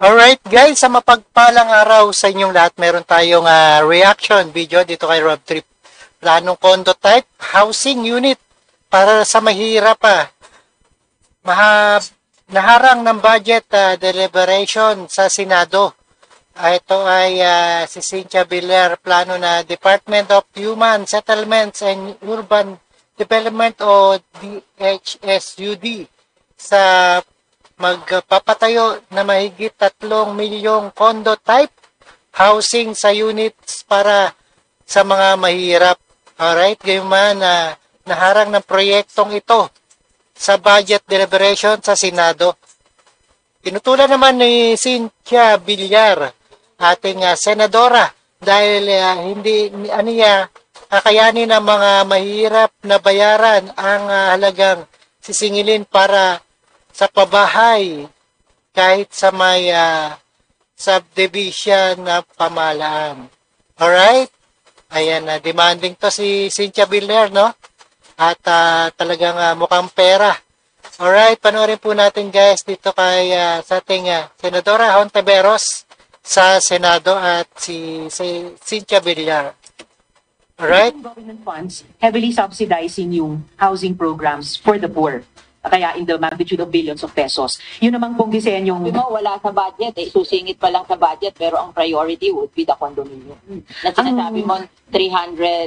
Alright guys, sa mapagpalang araw sa inyong lahat, meron tayong reaction video dito kay Rob Trip. Planong condo type, housing unit para sa mahirap naharang ng budget deliberation sa Senado. Ito ay si Cynthia Villar, plano na Department of Human Settlements and Urban Development o DHSUD sa magpapatayo na mahigit 3 milyong condo type housing sa units para sa mga mahirap. Alright, gayon man naharang ng proyektong ito sa budget deliberation sa Senado. Pinutulan naman ni Cynthia Villar, ating senadora, dahil hindi niya kakayanin ng mga mahirap na bayaran ang halagang sisingilin para sa pabahay kahit sa may subdivision na pamahalaan. Alright? Ayan, demanding to si Cynthia Villar, no? At talagang mukhang pera. Alright, panoorin po natin guys dito kay sa ating Senadora Hontiveros sa Senado at si Cynthia Villar. Alright? Government funds heavily subsidizing yung housing programs for the poor. Kaya in the magnitude of billions of pesos. Yun naman pong disenyong... Wala sa budget susingit pa lang sa budget pero ang priority would be the condominium. Na sinasabi mo 3.2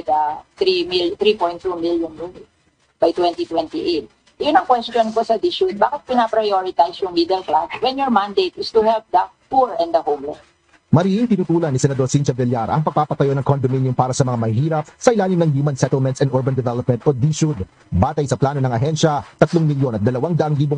million by 2028. Yun ang question ko sa issue. Bakit pinaprioritize yung middle class when your mandate is to help the poor and the homeless? Mariing tinutulan ni Senador Cynthia Villar ang pagpapatayo ng condominium para sa mga mahihirap sa ilalim ng Human Settlements and Urban Development o DSUD. Batay sa plano ng ahensya, 3,200,000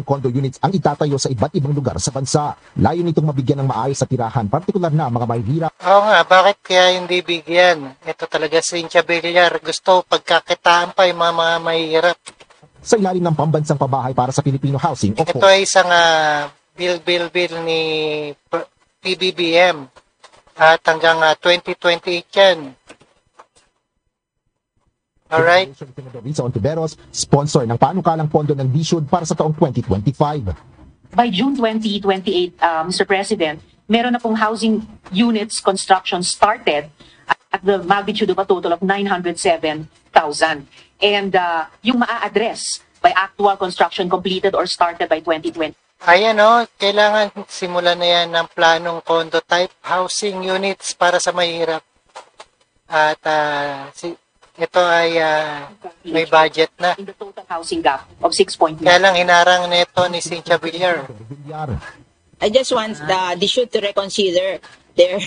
condo units ang itatayo sa iba't ibang lugar sa bansa. Layo nitong mabigyan ng maayos sa tirahan, partikular na mga mahihirap. Oo nga, bakit kaya hindi bigyan? Ito talaga Cynthia Villar, gusto pagkakitaan pa yung mga mahihirap. Sa ilalim ng pambansang pabahay para sa Filipino housing o ito ay isang bill ni PBBM at hanggang 2028 yan. Alright? Senador Risa Hontiveros, sponsor ng panukalang pondo ng DSUD para sa taong 2025. By June 2028, Mr. President, meron na pong housing units construction started at the magnitude of a total of 907,000. And yung maa-address by actual construction completed or started by 2020. Ayan kailangan simulan na yan ng planong condo type housing units para sa mahirap. At ito ay may budget na. In the total housing gap of 6.9. Kaya lang hinarang nito ni Cynthia Villar. I just want they should to reconsider their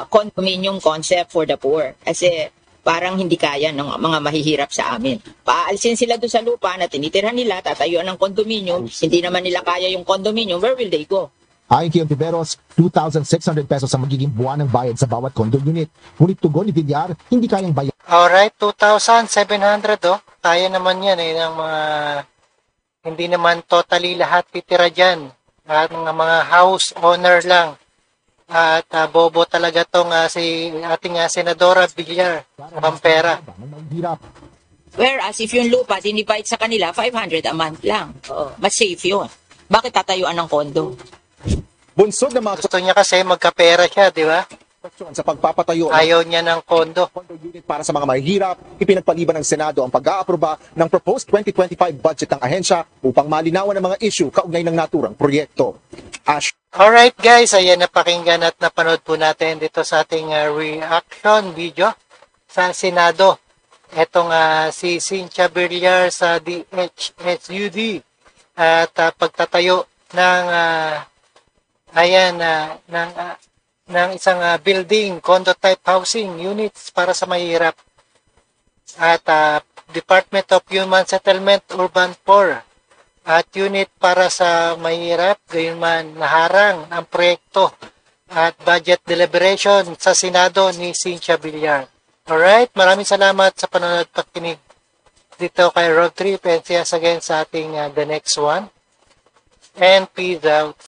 condominium concept for the poor. Kasi parang hindi kaya ng mga mahihirap sa amin. Paalisin sila doon sa lupa na tinitirhan nila, tatayuan ng condominium, hindi naman nila kaya yung condominium, where will they go? Ayon kay Hontiveros, 2,600 pesos ang magiging buwan ng bayad sa bawat condo unit. Ngunit tugon ni Villar, hindi kayang bayad. Alright, 2,700 Kaya naman yan ng mga, hindi naman totally lahat titira dyan. At mga house owner lang. At bobo talaga tong si ating Senadora Villar, pampera. Whereas if yung lupa dinivide sa kanila, 500 a month lang. Mas safe yun. Bakit tatayuan ng kondo? Bunsod na mga Gusto niya kasi magkapera siya, di ba? sa pagpapatayo Ayaw niya ng kondo. condo unit para sa mga mahihirap, ipinagpaliban ng Senado ang pag-aaproba ng proposed 2025 budget ng ahensya upang malinawan ang mga issue kaugnay ng naturang proyekto. Alright guys, ayan napakinggan at napanood po natin dito sa ating reaction video sa Senado. Etong si Cynthia Villar sa DHSUD at pagtatayo ng ng isang building, condo type housing units para sa mahirap. At Department of Human Settlement Urban Poor at unit para sa mahirap, gayon man naharang ang proyekto at budget deliberation sa Senado ni Cynthia Villar. Alright, maraming salamat sa panonood at pakinig dito kay Road Trip and see us again sa ating the next one. And peace out.